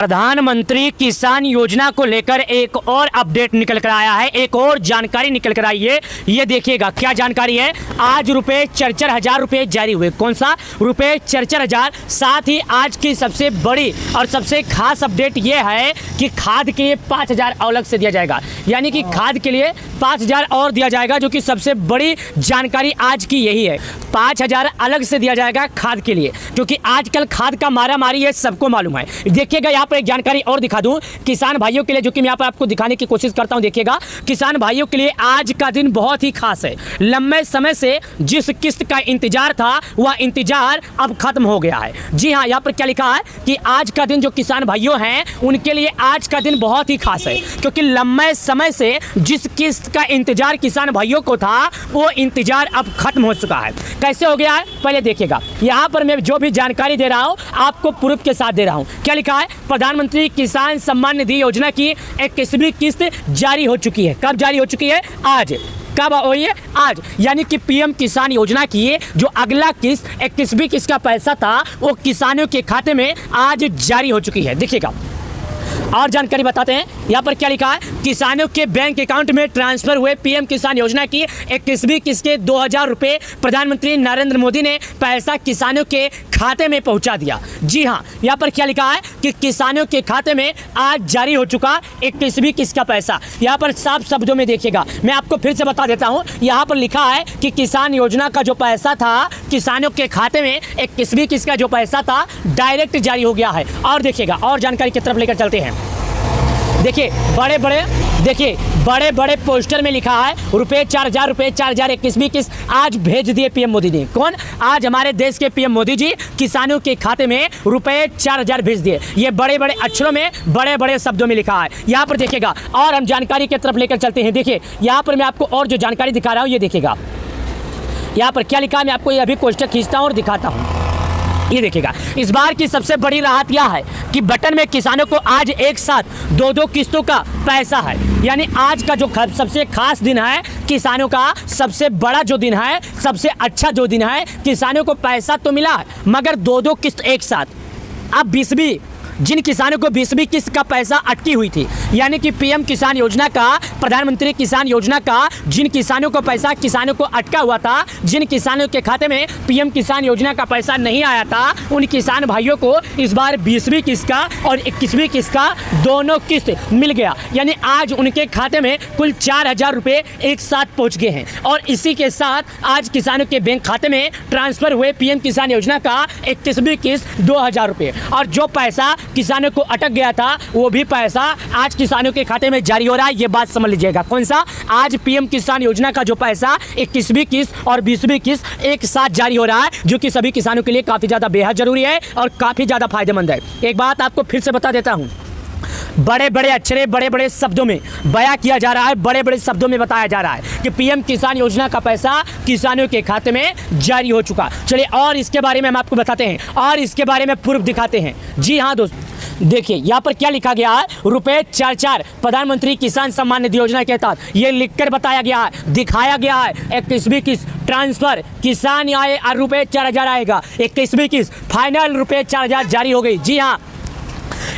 प्रधानमंत्री किसान योजना को लेकर एक और अपडेट निकल कर आया है, एक और जानकारी निकल कर आई है। ये देखिएगा क्या जानकारी है। आज रुपए 44,000 रुपए जारी हुए। कौन सा रुपए 44,000। साथ ही आज की सबसे बड़ी और सबसे खास अपडेट ये है कि खाद के लिए 5,000 अलग से दिया जाएगा, यानी कि खाद के लिए 5,000 और दिया जाएगा, जो कि सबसे बड़ी जानकारी आज की यही है। 5,000 अलग से दिया जाएगा खाद के लिए, क्योंकि आजकल खाद का मारा मारी है, सबको मालूम है। देखिएगा यहाँ पर एक जानकारी और दिखा दूं किसान भाइयों के लिए, जो कि मैं यहाँ पर आपको दिखाने की कोशिश करता हूं। देखिएगा किसान भाइयों के लिए आज का दिन बहुत ही खास है। लंबे समय से जिस किस्त का इंतजार था वह इंतजार अब खत्म हो गया है। जी हाँ, यहाँ पर क्या लिखा है कि आज का दिन जो किसान भाइयों हैं उनके लिए आज का दिन बहुत ही खास है, क्योंकि लंबे समय से जिस किस्त का इंतजार किसान भाइयों को था वो इंतजार अब खत्म हो चुका है। कैसे हो गया है पहले देखिएगा। यहाँ पर मैं जो भी जानकारी दे रहा हूँ आपको प्रूफ के साथ दे रहा हूँ। क्या लिखा है, प्रधानमंत्री किसान सम्मान निधि योजना की 21वीं किस्त जारी हो चुकी है। कब जारी हो चुकी है? आज। कब हुई है? आज। यानी कि पीएम किसान योजना की जो अगला किस्त 21वीं किस्त का पैसा था वो किसानों के खाते में आज जारी हो चुकी है। देखिएगा और जानकारी बताते हैं। यहाँ पर क्या लिखा है, किसानों के बैंक अकाउंट में ट्रांसफर हुए पीएम किसान योजना की 21वीं किस्त के 2,000 रुपये प्रधानमंत्री नरेंद्र मोदी ने पैसा किसानों के खाते में पहुंचा दिया। जी हाँ, यहाँ पर क्या लिखा है कि किसानों के खाते में आज जारी हो चुका 21वीं किस्त का पैसा। यहाँ पर साफ शब्दों में देखिएगा, मैं आपको फिर से बता देता हूँ। यहाँ पर लिखा है कि किसान योजना का जो पैसा था किसानों के खाते में 21वीं किस्त का जो पैसा था डायरेक्ट जारी हो गया है। और देखिएगा और जानकारी की तरफ लेकर चलते हैं। देखिए बड़े बड़े पोस्टर में लिखा है रुपये 4,000 रुपये 4,000 21वीं किस्त आज भेज दिए पीएम मोदी ने। कौन? आज हमारे देश के पीएम मोदी जी किसानों के खाते में रुपये 4,000 भेज दिए। ये बड़े बड़े अक्षरों में बड़े बड़े शब्दों में लिखा है। यहाँ पर देखिएगा और हम जानकारी की तरफ लेकर चलते हैं। देखिए यहाँ पर मैं आपको और जो जानकारी दिखा रहा हूँ ये देखिएगा। यहाँ पर क्या लिखा है मैं आपको ये अभी पोस्टर खींचता हूँ और दिखाता हूँ। ये देखिएगा, इस बार की सबसे बड़ी राहत यह है कि बटन में किसानों को आज एक साथ 2-2 किस्तों का पैसा है। यानी आज का जो सबसे खास दिन है, किसानों का सबसे बड़ा जो दिन है, सबसे अच्छा जो दिन है, किसानों को पैसा तो मिला मगर 2-2 किस्त एक साथ। अब 20वीं जिन किसानों को 20वीं किस्त का पैसा अटकी हुई थी, यानी कि पीएम किसान योजना का, प्रधानमंत्री किसान योजना का जिन किसानों को पैसा किसानों को अटका हुआ था, जिन किसानों के खाते में पीएम किसान योजना का पैसा नहीं आया था, उन किसान भाइयों को इस बार 20वीं किस्त का और 21वीं किस्त का दोनों किस्त मिल गया। यानी आज उनके खाते में कुल 4,000 रुपये एक साथ पहुँच गए हैं। और इसी के साथ आज किसानों के बैंक खाते में ट्रांसफर हुए पीएम किसान योजना का 21वीं किस्त 2,000 रुपये। और जो पैसा किसानों को अटक गया था वो भी पैसा आज किसानों के खाते में जारी हो रहा है। ये बात समझ लीजिएगा। कौन सा? आज पीएम किसान योजना का जो पैसा 21वीं किस्त और 20वीं किस्त एक साथ जारी हो रहा है, जो कि सभी किसानों के लिए काफ़ी ज़्यादा बेहद ज़रूरी है और काफ़ी ज़्यादा फायदेमंद है। एक बात आपको फिर से बता देता हूँ, बड़े बड़े अक्षरे बड़े बड़े शब्दों में बयां किया जा रहा है, बड़े बड़े शब्दों में बताया जा रहा है कि पीएम किसान योजना का पैसा किसानों के खाते में जारी हो चुका। चलिए और इसके बारे में हम आपको बताते हैं और इसके बारे में प्रूफ दिखाते हैं। जी हाँ दोस्तों, देखिए यहाँ पर क्या लिखा गया है, रुपये 4,000 प्रधानमंत्री किसान सम्मान निधि योजना के तहत ये लिखकर बताया गया है, दिखाया गया है। 21वीं किस्त ट्रांसफर किसान आए और रुपये 4,000 आएगा। 21वीं किस्त फाइनल रुपये 4,000 जारी हो गई। जी हाँ,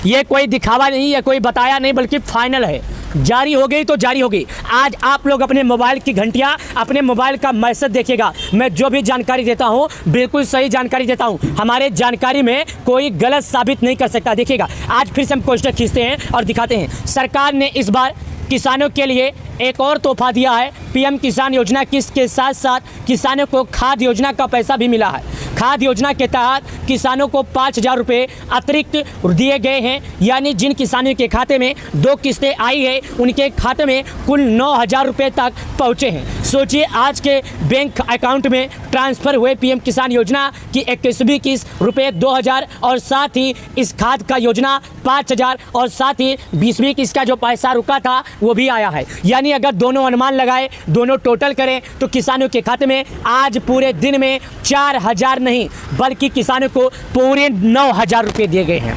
ये कोई दिखावा नहीं है, कोई बताया नहीं, बल्कि फाइनल है। जारी हो गई तो जारी हो गई। आज आप लोग अपने मोबाइल की घंटियां, अपने मोबाइल का मैसेज देखिएगा। मैं जो भी जानकारी देता हूं बिल्कुल सही जानकारी देता हूं, हमारे जानकारी में कोई गलत साबित नहीं कर सकता। देखिएगा आज फिर से हम पोस्टर खींचते हैं और दिखाते हैं। सरकार ने इस बार किसानों के लिए एक और तोहफा दिया है। पीएम किसान योजना किस्त के साथ साथ किसानों को खाद योजना का पैसा भी मिला है। खाद योजना के तहत किसानों को 5,000 रुपये अतिरिक्त दिए गए हैं। यानी जिन किसानों के खाते में 2 किस्तें आई है उनके खाते में कुल 9,000 रुपये तक पहुँचे हैं। सोचिए आज के बैंक अकाउंट में ट्रांसफ़र हुए पीएम किसान योजना की 21वीं किस्त रुपये 2,000 और साथ ही इस खाद का योजना 5,000 और साथ ही 20वीं किस्त का जो पैसा रुका था वो भी आया है। यानी अगर दोनों अनुमान लगाए, दोनों टोटल करें तो किसानों के खाते में आज पूरे दिन में 4,000 नहीं बल्कि किसानों को पूरे 9,000 रुपये दिए गए हैं।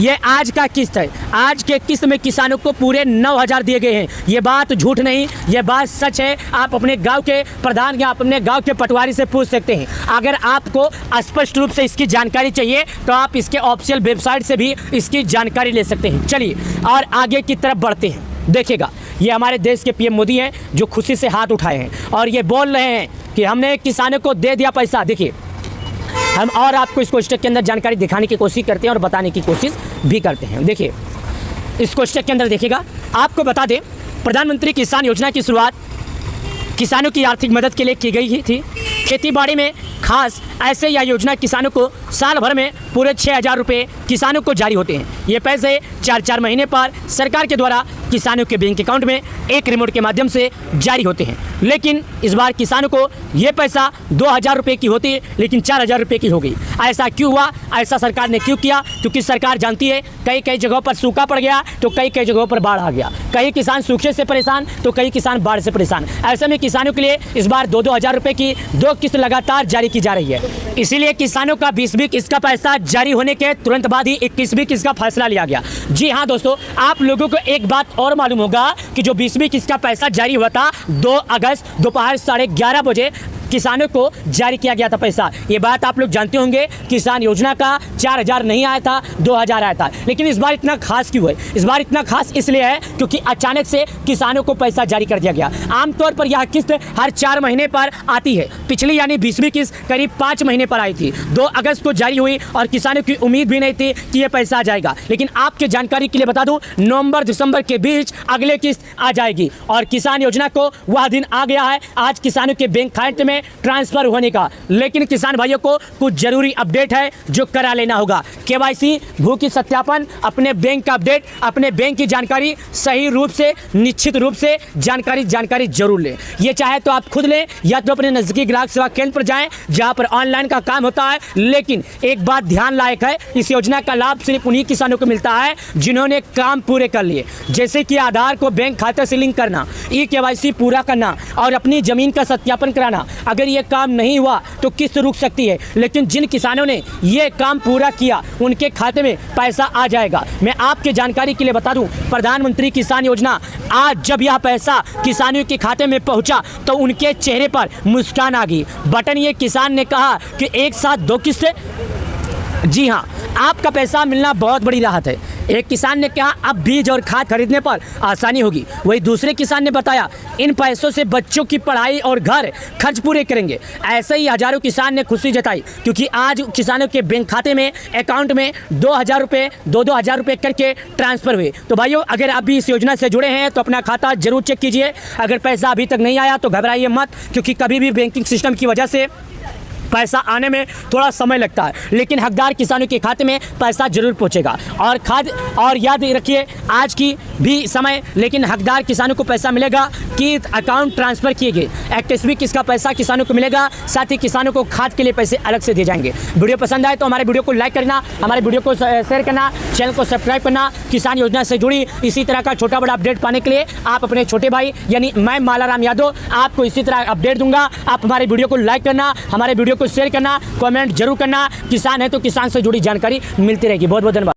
ये आज का किस्त है। आज के किस्त में किसानों को पूरे 9,000 दिए गए हैं। ये बात झूठ नहीं, ये बात सच है। आप अपने गांव के प्रधान या अपने गांव के पटवारी से पूछ सकते हैं। अगर आपको स्पष्ट रूप से इसकी जानकारी चाहिए तो आप इसके ऑफिशियल वेबसाइट से भी इसकी जानकारी ले सकते हैं। चलिए और आगे की तरफ बढ़ते हैं। देखिएगा, ये हमारे देश के पीएम मोदी हैं जो खुशी से हाथ उठाए हैं और ये बोल रहे हैं कि हमने किसानों को दे दिया पैसा। देखिए, हम और आपको इस कोष्टक के अंदर जानकारी दिखाने की कोशिश करते हैं और बताने की कोशिश भी करते हैं। देखिए, इस कोष्टक के अंदर देखिएगा, आपको बता दें प्रधानमंत्री किसान योजना की शुरुआत किसानों की आर्थिक मदद के लिए की गई थी। खेती बाड़ी में खास ऐसे यह योजना किसानों को साल भर में पूरे 6,000 रुपये किसानों को जारी होते हैं। ये पैसे 4-4 महीने पर सरकार के द्वारा किसानों के बैंक अकाउंट में एक रिमोट के माध्यम से जारी होते हैं। लेकिन इस बार किसानों को ये पैसा 2,000 रुपये की होती है, लेकिन 4,000 रुपये की हो गई। ऐसा क्यों हुआ? ऐसा सरकार ने क्यों किया? क्योंकि सरकार जानती है कई कई जगहों पर सूखा पड़ गया तो कई कई जगहों पर बाढ़ आ गया। कई किसान सूखे से परेशान तो कई किसान बाढ़ से परेशान। ऐसे में किसानों के लिए इस बार 2-2 हज़ार रुपये की 2 किस्त लगातार जारी की जा रही है। इसीलिए किसानों का 20वीं किस्त का पैसा जारी होने के तुरंत बाद ही 21वीं किस्त का फैसला लिया गया। जी हाँ दोस्तों, आप लोगों को एक बात और मालूम होगा कि जो 20वीं किस्त का पैसा जारी हुआ था 2 अगस्त दोपहर 11:30 बजे किसानों को जारी किया गया था पैसा। ये बात आप लोग जानते होंगे। किसान योजना का 4,000 नहीं आया था, 2,000 आया था। लेकिन इस बार इतना खास क्यों है? इस बार इतना खास इसलिए है क्योंकि अचानक से किसानों को पैसा जारी कर दिया गया। आमतौर पर यह किस्त हर 4 महीने पर आती है। पिछली यानी 20वीं किस्त करीब 5 महीने पर आई थी। 2 अगस्त को जारी हुई और किसानों की उम्मीद भी नहीं थी कि यह पैसा आ जाएगा। लेकिन आपके जानकारी के लिए बता दूं, नवंबर-दिसंबर के बीच अगले किस्त आ जाएगी और किसान योजना को वह दिन आ गया है आज किसानों के बैंक खाते में ट्रांसफर होने का। लेकिन किसान भाइयों को कुछ जरूरी अपडेट है जो करा लेना होगा। केवाईसी, भू की सत्यापन, अपने बैंक का अपडेट, अपने बैंक की जानकारी सही रूप से, निश्चित रूप से जानकारी जरूर लें। ये चाहे तो आप खुद लें या तो अपने नजदीकी ग्राहक सेवा केंद्र पर जाएं जहां पर ऑनलाइन का काम होता है। लेकिन एक बात ध्यान लायक है, इस योजना का लाभ सिर्फ उन्हीं किसानों को मिलता है जिन्होंने काम पूरे कर लिए, जैसे कि आधार को बैंक खाते से लिंक करना, केवाईसी पूरा करना और अपनी जमीन का सत्यापन कराना। अगर ये काम नहीं हुआ तो किस्त रुक सकती है। लेकिन जिन किसानों ने ये काम पूरा किया उनके खाते में पैसा आ जाएगा। मैं आपके जानकारी के लिए बता दूं, प्रधानमंत्री किसान योजना आज जब यह पैसा किसानों के खाते में पहुंचा तो उनके चेहरे पर मुस्कान आ गई। बटन ये किसान ने कहा कि एक साथ 2 किस्तें। जी हाँ, आपका पैसा मिलना बहुत बड़ी राहत है। एक किसान ने कहा अब बीज और खाद खरीदने पर आसानी होगी। वही दूसरे किसान ने बताया इन पैसों से बच्चों की पढ़ाई और घर खर्च पूरे करेंगे। ऐसे ही हजारों किसान ने खुशी जताई क्योंकि आज किसानों के बैंक खाते में अकाउंट में 2,000 रुपये 2-2 हज़ार रुपये करके ट्रांसफर हुए। तो भाइयों, अगर आप भी इस योजना से जुड़े हैं तो अपना खाता जरूर चेक कीजिए। अगर पैसा अभी तक नहीं आया तो घबराइए मत, क्योंकि कभी भी बैंकिंग सिस्टम की वजह से पैसा आने में थोड़ा समय लगता है, लेकिन हकदार किसानों के खाते में पैसा जरूर पहुंचेगा। और याद रखिए आज की भी समय, लेकिन हकदार किसानों को पैसा मिलेगा कि अकाउंट ट्रांसफ़र किए गए 21वीं किस्त का पैसा किसानों को मिलेगा। साथ ही किसानों को खाद के लिए पैसे अलग से दिए जाएंगे। वीडियो पसंद आए तो हमारे वीडियो को लाइक करना, हमारे वीडियो को शेयर करना, चैनल को सब्सक्राइब करना। किसान योजना से जुड़ी इसी तरह का छोटा बड़ा अपडेट पाने के लिए आप अपने छोटे भाई यानी मैं मालाराम यादव आपको इसी तरह अपडेट दूंगा। आप हमारे वीडियो को लाइक करना, हमारे वीडियो को शेयर करना, कमेंट जरूर करना। किसान है तो किसान से जुड़ी जानकारी मिलती रहेगी। बहुत बहुत धन्यवाद।